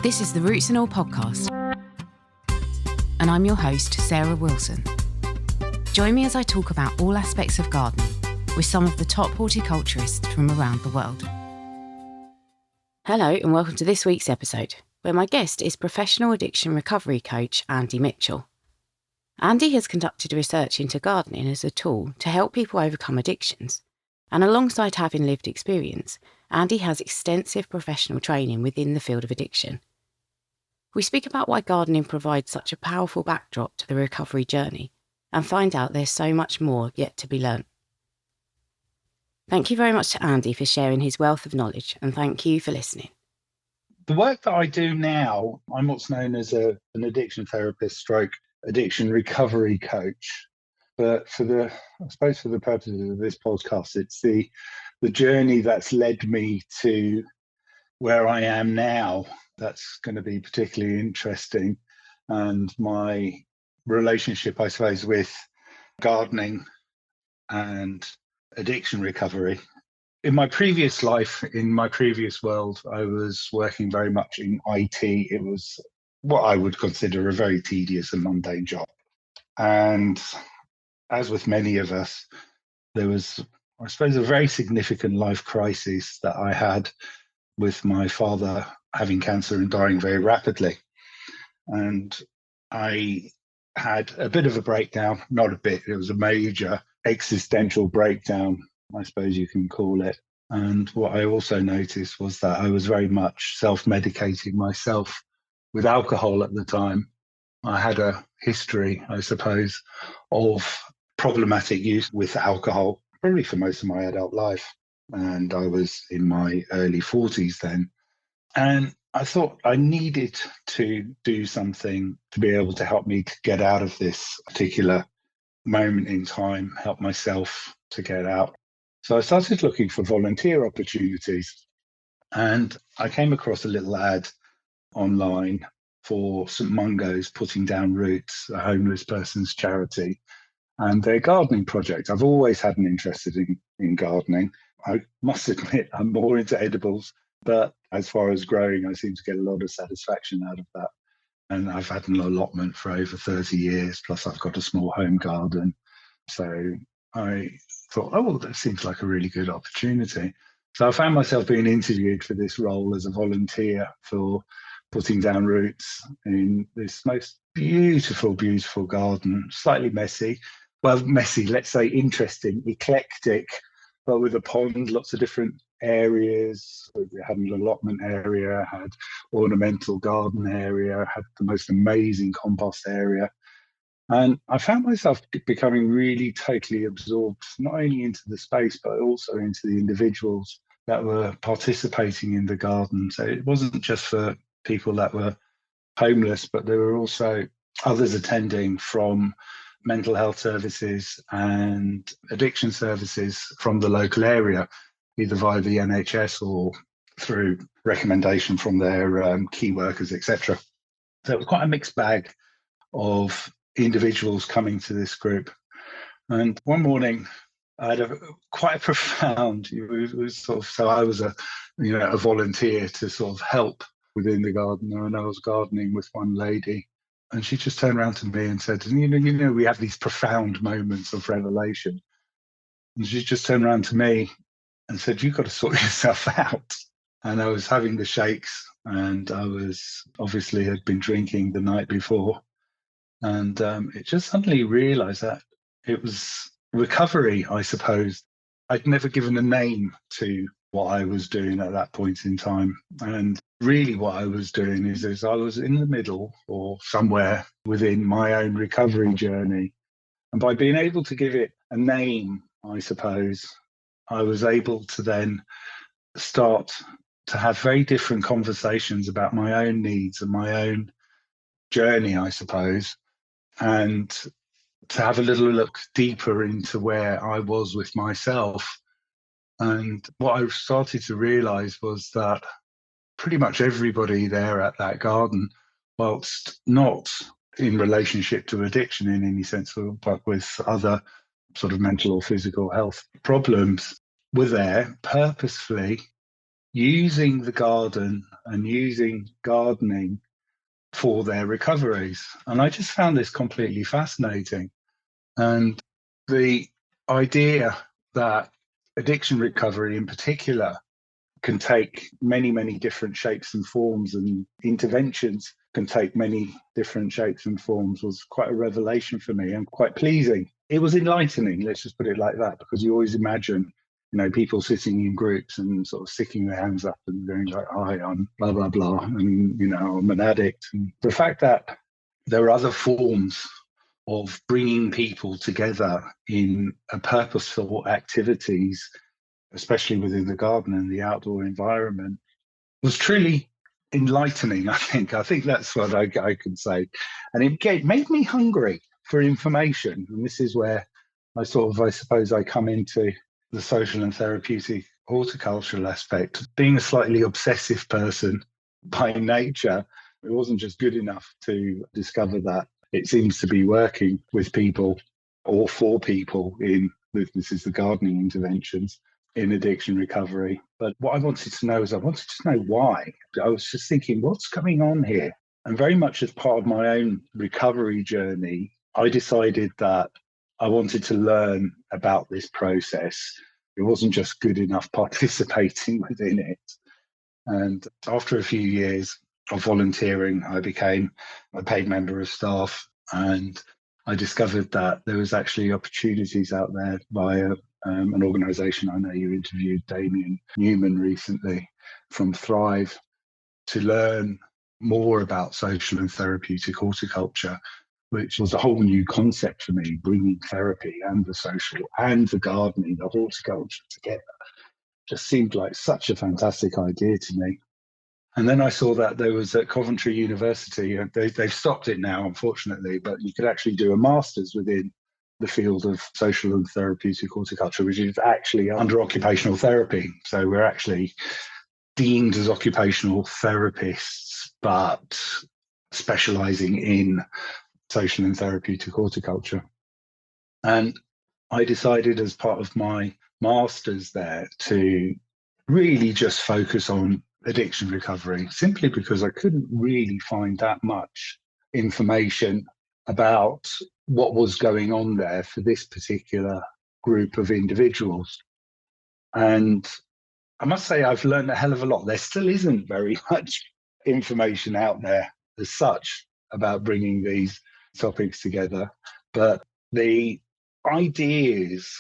This is the Roots and All podcast, and I'm your host, Sarah Wilson. Join me as I talk about all aspects of gardening with some of the top horticulturists from around the world. Hello and welcome to this week's episode, where my guest is professional addiction recovery coach Andy Mitchell. Andy has conducted research into gardening as a tool to help people overcome addictions, and alongside having lived experience, Andy has extensive professional training within the field of addiction. We speak about why gardening provides such a powerful backdrop to the recovery journey and find out there's so much more yet to be learnt. Thank you very much to Andy for sharing his wealth of knowledge, and thank you for listening. The work that I do now, I'm what's known as an addiction therapist stroke addiction recovery coach. But I suppose for the purposes of this podcast, it's the journey that's led me to where I am now. That's going to be particularly interesting. And my relationship, I suppose, with gardening and addiction recovery. In my previous life, in my previous world, I was working very much in IT. It was what I would consider a very tedious and mundane job. And as with many of us, there was, I suppose, a very significant life crisis that I had with my father having cancer and dying very rapidly. And I had a bit of a breakdown, not a bit, it was a major existential breakdown, I suppose you can call it. And what I also noticed was that I was very much self-medicating myself with alcohol at the time. I had a history, I suppose, of problematic use with alcohol, probably for most of my adult life. And I was in my early 40s then. And I thought I needed to do something to be able to help me to get out of this particular moment in time, help myself to get out. So I started looking for volunteer opportunities. And I came across a little ad online for St Mungo's Putting Down Roots, a homeless person's charity, and their gardening project. I've always had an interest in gardening. I must admit I'm more into edibles, but as far as growing, I seem to get a lot of satisfaction out of that. And I've had an allotment for over 30 years, plus I've got a small home garden. So I thought, oh, well, that seems like a really good opportunity. So I found myself being interviewed for this role as a volunteer for Putting Down Roots in this most beautiful, beautiful garden, slightly messy. Well, messy, let's say interesting, eclectic, but with a pond, lots of different areas. We had an allotment area, had ornamental garden area, had the most amazing compost area. And I found myself becoming really totally absorbed, not only into the space, but also into the individuals that were participating in the garden. So it wasn't just for people that were homeless, but there were also others attending from mental health services and addiction services from the local area, either via the NHS or through recommendation from their key workers, etc. So it was quite a mixed bag of individuals coming to this group. And one morning, I had quite a profound. It was sort of, so I was a volunteer to sort of help within the garden, and I was gardening with one lady. And she just turned around to me and said, you know, we have these profound moments of revelation. And she just turned around to me and said, you've got to sort yourself out. And I was having the shakes, and I was obviously had been drinking the night before. And it just suddenly realized that it was recovery, I suppose. I'd never given a name to what I was doing at that point in time. And really what I was doing is I was in the middle or somewhere within my own recovery journey. And by being able to give it a name, I suppose, I was able to then start to have very different conversations about my own needs and my own journey, I suppose, and to have a little look deeper into where I was with myself. And what I started to realize was that pretty much everybody there at that garden, whilst not in relationship to addiction in any sense, but with other sort of mental or physical health problems, were there purposefully using the garden and using gardening for their recoveries. And I just found this completely fascinating. And the idea that addiction recovery in particular can take many, many different shapes and forms, and interventions can take many different shapes and forms, was quite a revelation for me and quite pleasing. It was enlightening, let's just put it like that, because you always imagine, people sitting in groups and sort of sticking their hands up and going like, hi, I'm blah, blah, blah, and, I'm an addict. And the fact that there are other forms of bringing people together in a purposeful activities, especially within the garden and the outdoor environment, was truly enlightening, I think. I think that's what I can say. And it made me hungry for information. And this is where I suppose I come into the social and therapeutic horticultural aspect. Being a slightly obsessive person by nature, it wasn't just good enough to discover that it seems to be working with people or for people this is the gardening interventions in addiction recovery. But what I wanted to know is why. I was just thinking, what's going on here? And very much as part of my own recovery journey, I decided that I wanted to learn about this process. It wasn't just good enough participating within it. And after a few years of volunteering, I became a paid member of staff, and I discovered that there was actually opportunities out there via an organisation. I know you interviewed Damien Newman recently from Thrive, to learn more about social and therapeutic horticulture, which was a whole new concept for me, bringing therapy and the social and the gardening, the horticulture together. Just seemed like such a fantastic idea to me. And then I saw that there was at Coventry University, they've stopped it now, unfortunately, but you could actually do a master's within the field of social and therapeutic horticulture, which is actually under occupational therapy. So we're actually deemed as occupational therapists, but specializing in social and therapeutic horticulture. And I decided as part of my master's there to really just focus on addiction recovery, simply because I couldn't really find that much information about what was going on there for this particular group of individuals. And I must say I've learned a hell of a lot. There still isn't very much information out there as such about bringing these topics together, but the ideas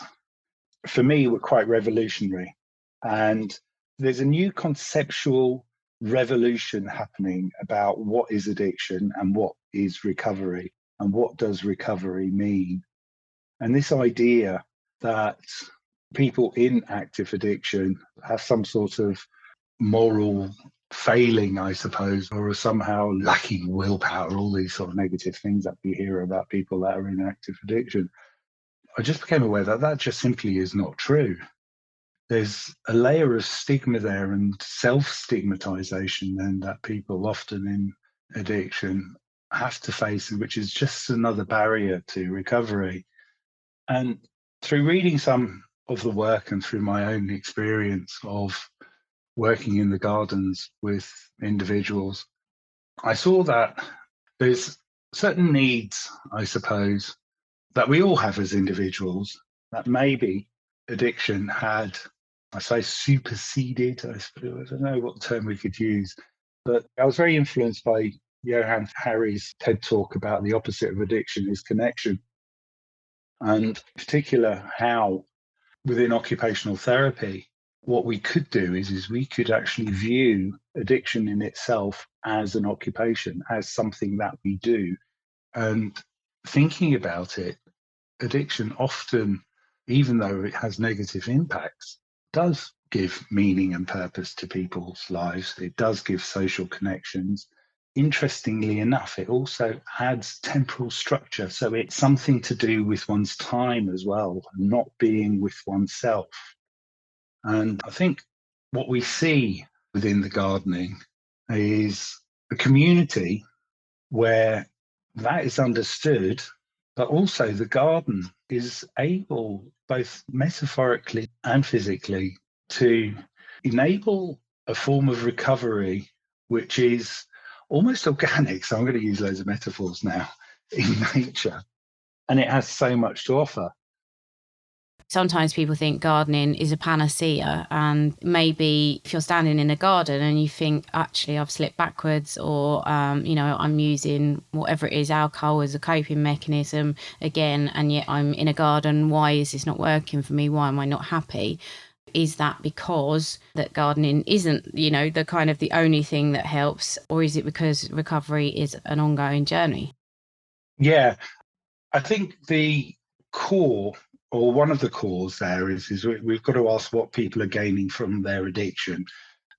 for me were quite revolutionary. And there's a new conceptual revolution happening about what is addiction and what is recovery and what does recovery mean. And this idea that people in active addiction have some sort of moral failing, I suppose, or are somehow lacking willpower, all these sort of negative things that we hear about people that are in active addiction. I just became aware that that just simply is not true. There's a layer of stigma there and self-stigmatization then that people often in addiction have to face, which is just another barrier to recovery. And through reading some of the work and through my own experience of working in the gardens with individuals, I saw that there's certain needs, I suppose, that we all have as individuals that maybe addiction had, I say, superseded. I don't know what term we could use, but I was very influenced by Johann Hari's TED talk about the opposite of addiction is connection. And in particular, how within occupational therapy, what we could do is we could actually view addiction in itself as an occupation, as something that we do. And thinking about it, addiction often, even though it has negative impacts, does give meaning and purpose to people's lives. It does give social connections. Interestingly enough, it also adds temporal structure. So it's something to do with one's time as well, not being with oneself. And I think what we see within the gardening is a community where that is understood, but also the garden is able, both metaphorically and physically, to enable a form of recovery which is almost organic. So I'm going to use loads of metaphors now in nature. And it has so much to offer. Sometimes people think gardening is a panacea, and maybe if you're standing in a garden and you think, actually, I've slipped backwards, or, I'm using whatever it is, alcohol as a coping mechanism again, and yet I'm in a garden. Why is this not working for me? Why am I not happy? Is that because that gardening isn't, the kind of the only thing that helps, or is it because recovery is an ongoing journey? Yeah, I think the core, or one of the cores there is we've got to ask what people are gaining from their addiction.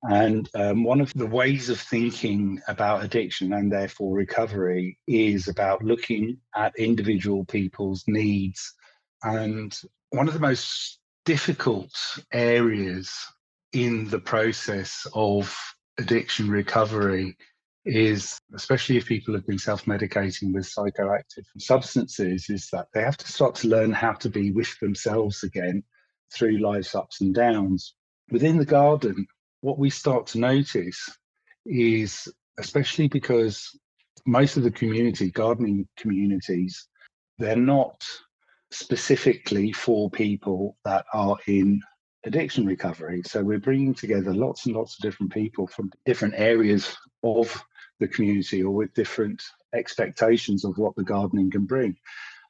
And one of the ways of thinking about addiction and therefore recovery is about looking at individual people's needs. And one of the most difficult areas in the process of addiction recovery is, especially if people have been self-medicating with psychoactive substances, is that they have to start to learn how to be with themselves again through life's ups and downs. Within the garden, what we start to notice is, especially because most of the community, gardening communities, they're not specifically for people that are in addiction recovery. So we're bringing together lots and lots of different people from different areas of the community, or with different expectations of what the gardening can bring.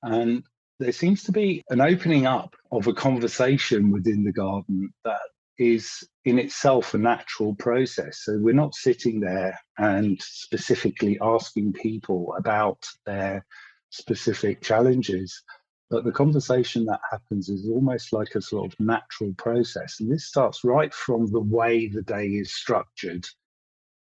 And there seems to be an opening up of a conversation within the garden that is in itself a natural process. So we're not sitting there and specifically asking people about their specific challenges, but the conversation that happens is almost like a sort of natural process. And this starts right from the way the day is structured.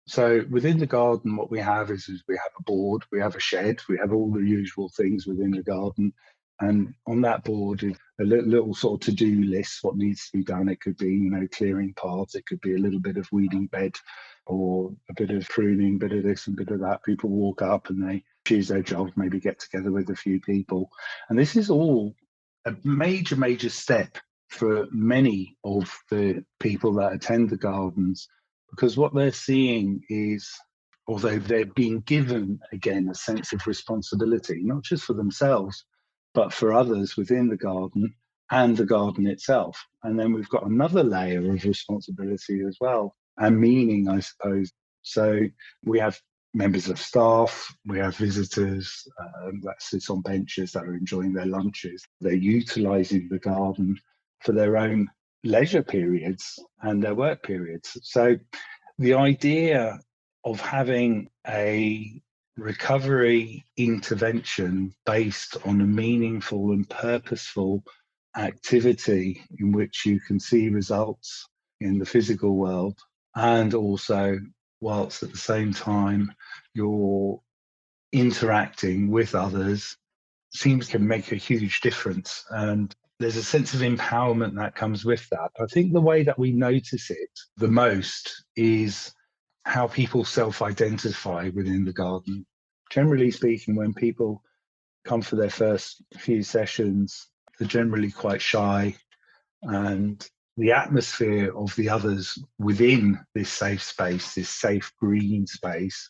So within the garden, what we have is we have a board, we have a shed, we have all the usual things within the garden. And on that board is a little sort of to-do list, what needs to be done. It could be, clearing paths. It could be a little bit of weeding bed, or a bit of pruning, bit of this and bit of that. People walk up and they choose their job, maybe get together with a few people. And this is all a major, major step for many of the people that attend the gardens, because what they're seeing is, although they're being given, again, a sense of responsibility, not just for themselves, but for others within the garden and the garden itself. And then we've got another layer of responsibility as well, and meaning, I suppose. So we have members of staff, we have visitors that sit on benches that are enjoying their lunches. They're utilising the garden for their own leisure periods and their work periods. So the idea of having a recovery intervention based on a meaningful and purposeful activity in which you can see results in the physical world, and also whilst at the same time you're interacting with others, seems to make a huge difference. And there's a sense of empowerment that comes with that. I think the way that we notice it the most is how people self-identify within the garden. Generally speaking, when people come for their first few sessions, they're generally quite shy, and the atmosphere of the others within this safe space, this safe green space,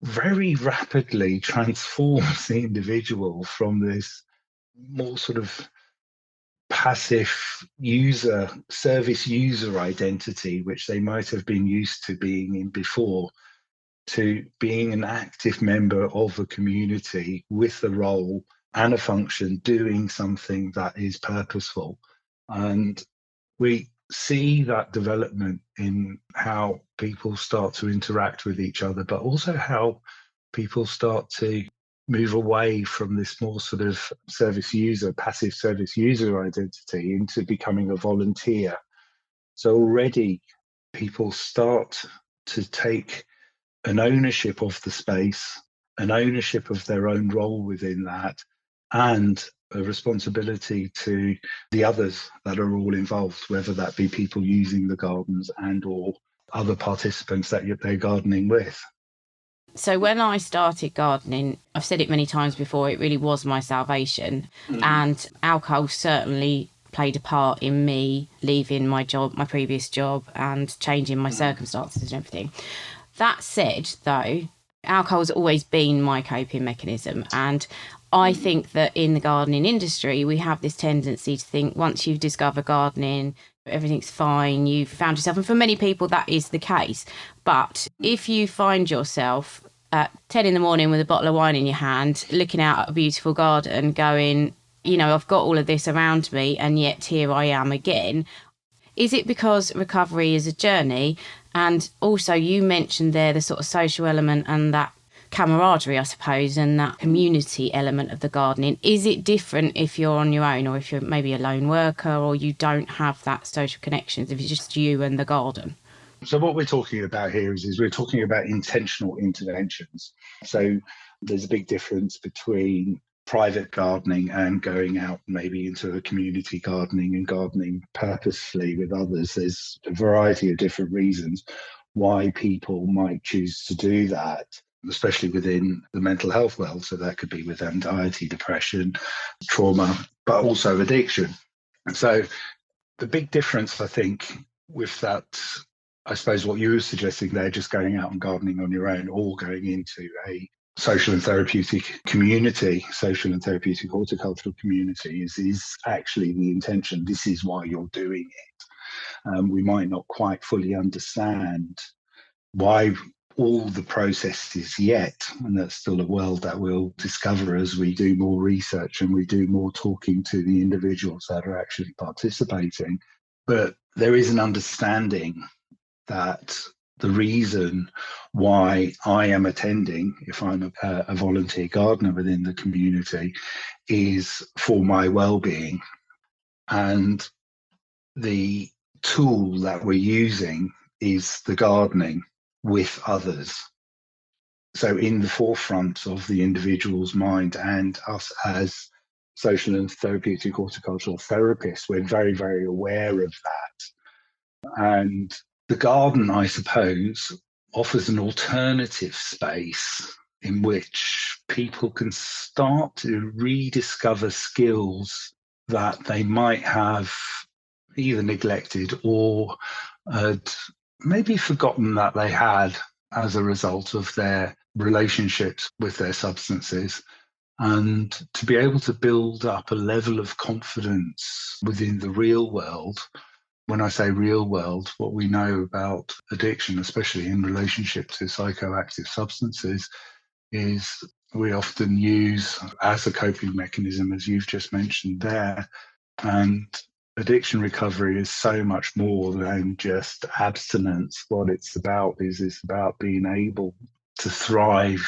very rapidly transforms the individual from this more sort of passive user, service user identity, which they might have been used to being in before, to being an active member of a community with a role and a function, doing something that is purposeful. And we see that development in how people start to interact with each other, but also how people start to move away from this more sort of service user, passive service user identity into becoming a volunteer. So already people start to take an ownership of the space, an ownership of their own role within that, and a responsibility to the others that are all involved, whether that be people using the gardens and or other participants that they're gardening with. So when I started gardening, I've said it many times before, it really was my salvation. And alcohol certainly played a part in me leaving my job, my previous job, and changing my circumstances and everything. That said, though, alcohol's always been my coping mechanism. And I think that in the gardening industry, we have this tendency to think once you've discovered gardening, everything's fine, you've found yourself. And for many people, that is the case. But if you find yourself at 10 in the morning with a bottle of wine in your hand, looking out at a beautiful garden, going, I've got all of this around me, and yet here I am again. Is it because recovery is a journey? And also you mentioned there the sort of social element and that camaraderie, I suppose, and that community element of the gardening. Is it different if you're on your own, or if you're maybe a lone worker, or you don't have that social connections, if it's just you and the garden? So what we're talking about here is we're talking about intentional interventions. So there's a big difference between private gardening and going out maybe into a community gardening and gardening purposefully with others. There's a variety of different reasons why people might choose to do that, especially within the mental health world. So that could be with anxiety, depression, trauma, but also addiction. So the big difference, I think, with that, I suppose what you were suggesting there, just going out and gardening on your own, or going into a social and therapeutic community, social and therapeutic horticultural community, is actually the intention. This is why you're doing it. We might not quite fully understand why all the processes yet, and that's still a world that we'll discover as we do more research and we do more talking to the individuals that are actually participating. But there is an understanding that the reason why I am attending, if I'm a volunteer gardener within the community, is for my well-being. And the tool that we're using is the gardening with others. So in the forefront of the individual's mind, and us as social and therapeutic horticultural therapists, we're very, very aware of that. And the garden, I suppose, offers an alternative space in which people can start to rediscover skills that they might have either neglected or had maybe forgotten that they had as a result of their relationships with their substances, and to be able to build up a level of confidence within the real world. When I say real world, what we know about addiction, especially in relationship to psychoactive substances, is we often use as a coping mechanism, as you've just mentioned there. And addiction recovery is so much more than just abstinence. What it's about is it's about being able to thrive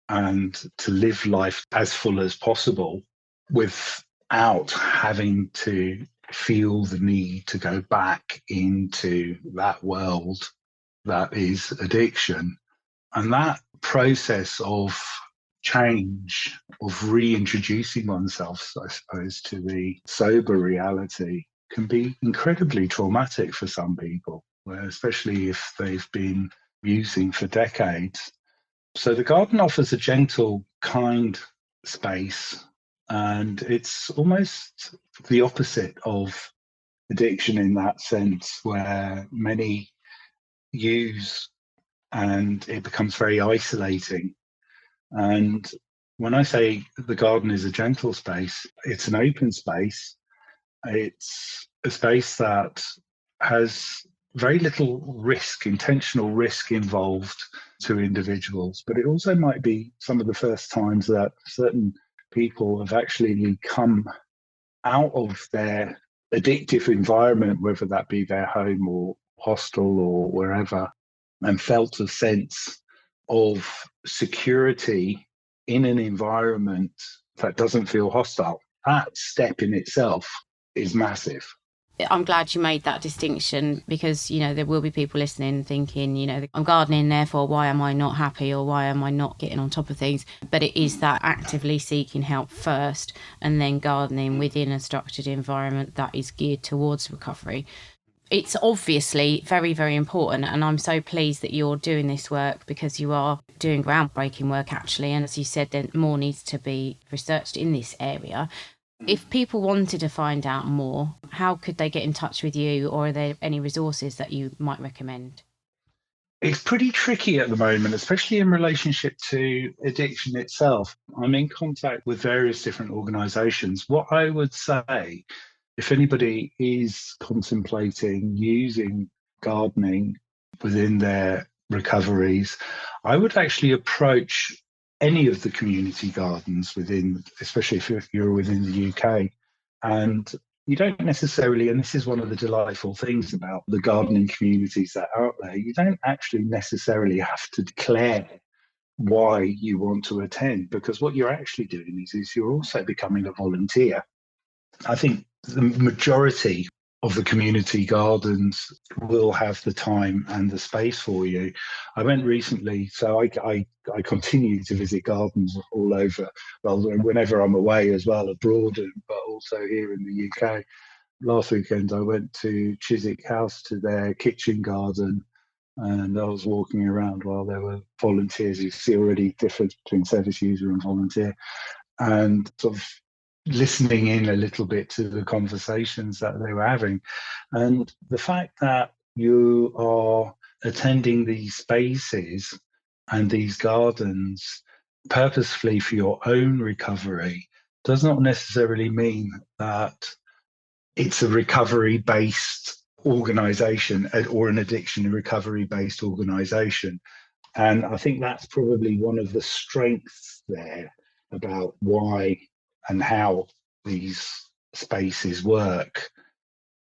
and to live life as full as possible without having to feel the need to go back into that world that is addiction. And that process of change, of reintroducing oneself, I suppose, to the sober reality can be incredibly traumatic for some people, especially if they've been using for decades. So the garden offers a gentle, kind space, and it's almost the opposite of addiction in that sense, where many use and it becomes very isolating. And when I say the garden is a gentle space, it's an open space. It's a space that has very little risk, intentional risk involved to individuals, but it also might be some of the first times that certain people have actually come out of their addictive environment, whether that be their home or hostel or wherever, and felt a sense of security in an environment that doesn't feel hostile. That step in itself is massive. I'm glad you made that distinction, because, there will be people listening thinking, I'm gardening, therefore why am I not happy, or why am I not getting on top of things? But it is that actively seeking help first, and then gardening within a structured environment that is geared towards recovery. It's obviously very, very important, and I'm so pleased that you're doing this work, because you are doing groundbreaking work, actually. And as you said, then more needs to be researched in this area. If people wanted to find out more, how could they get in touch with you, or are there any resources that you might recommend? It's pretty tricky at the moment, especially in relationship to addiction itself. I'm in contact with various different organisations. What I would say, if anybody is contemplating using gardening within their recoveries, I would actually approach any of the community gardens within, especially if you're within the UK. And you don't necessarily, and this is one of the delightful things about the gardening communities that are out there, you don't actually necessarily have to declare why you want to attend, because what you're actually doing is you're also becoming a volunteer. I think the majority of the community gardens will have the time and the space for you. I went recently, so I continue to visit gardens all over, well, whenever I'm away as well, abroad, but also here in the UK. Last weekend, I went to Chiswick House to their kitchen garden, and I was walking around while there were volunteers. You see already difference between service user and volunteer, and sort of listening in a little bit to the conversations that they were having. And the fact that you are attending these spaces and these gardens purposefully for your own recovery does not necessarily mean that it's a recovery based organization or an addiction and recovery based organization. And I think that's probably one of the strengths there about why and how these spaces work.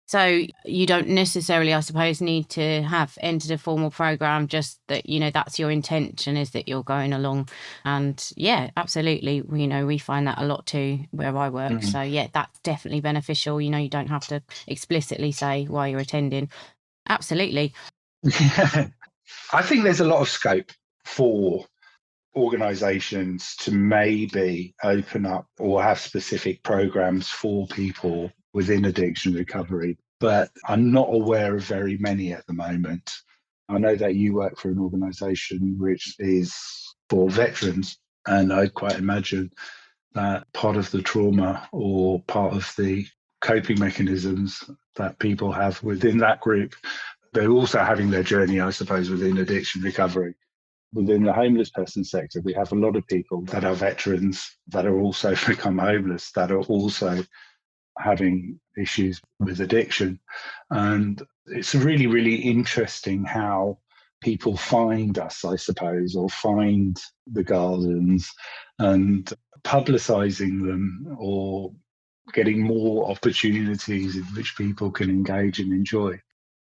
So you don't necessarily, I suppose, need to have entered a formal program, just that, that's your intention, is that you're going along. And yeah, absolutely. We find that a lot too where I work. Mm. So yeah, that's definitely beneficial. You don't have to explicitly say why you're attending. Absolutely. Yeah. I think there's a lot of scope for organizations to maybe open up or have specific programs for people within addiction recovery, but I'm not aware of very many at the moment. I know that you work for an organization which is for veterans, and I quite imagine that part of the trauma or part of the coping mechanisms that people have within that group, they're also having their journey, I suppose, within addiction recovery. Within the homeless person sector, we have a lot of people that are veterans that are also become homeless, that are also having issues with addiction. And it's really, really interesting how people find us, I suppose, or find the gardens, and publicizing them or getting more opportunities in which people can engage and enjoy,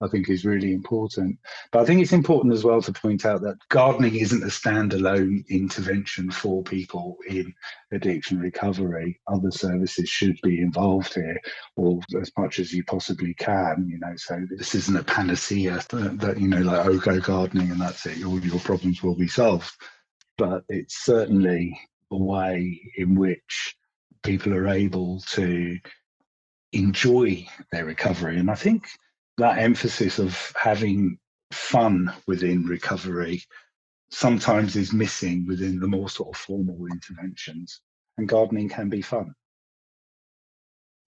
I think is really important. But I think it's important as well to point out that gardening isn't a standalone intervention for people in addiction recovery. Other services should be involved here, or as much as you possibly can, so this isn't a panacea that like, oh, go gardening and that's it, all your problems will be solved. But it's certainly a way in which people are able to enjoy their recovery. And I think that emphasis of having fun within recovery sometimes is missing within the more sort of formal interventions. And gardening can be fun.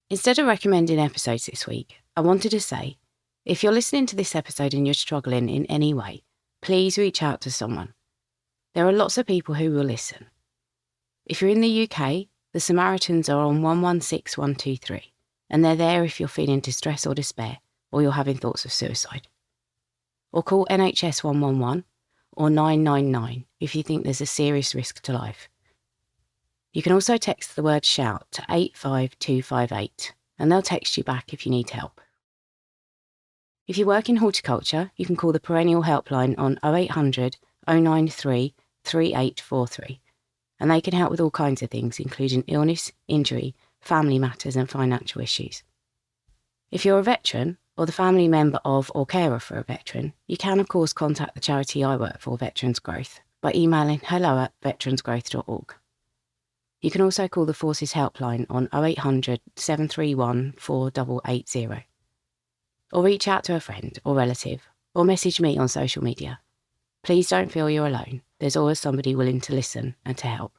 Instead of recommending episodes this week, I wanted to say, if you're listening to this episode and you're struggling in any way, please reach out to someone. There are lots of people who will listen. If you're in the UK, the Samaritans are on 116123, and they're there if you're feeling distress or despair, or you're having thoughts of suicide. Or call NHS 111 or 999 if you think there's a serious risk to life. You can also text the word SHOUT to 85258, and they'll text you back if you need help. If you work in horticulture, you can call the Perennial Helpline on 0800 093 3843, and they can help with all kinds of things, including illness, injury, family matters and financial issues. If you're a veteran, or the family member of or carer for a veteran, you can of course contact the charity I work for, Veterans Growth, by emailing hello@veteransgrowth.org. You can also call the Forces Helpline on 0800 731 4880. Or reach out to a friend or relative, or message me on social media. Please don't feel you're alone. There's always somebody willing to listen and to help.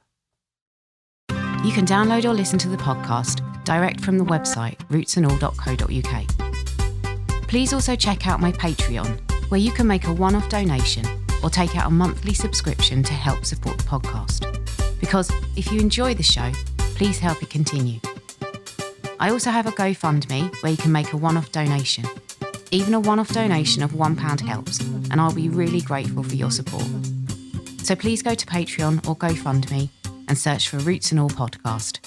You can download or listen to the podcast direct from the website rootsandall.co.uk. Please also check out my Patreon, where you can make a one-off donation or take out a monthly subscription to help support the podcast. Because if you enjoy the show, please help it continue. I also have a GoFundMe where you can make a one-off donation. Even a one-off donation of £1 helps, and I'll be really grateful for your support. So please go to Patreon or GoFundMe and search for Roots and All Podcast.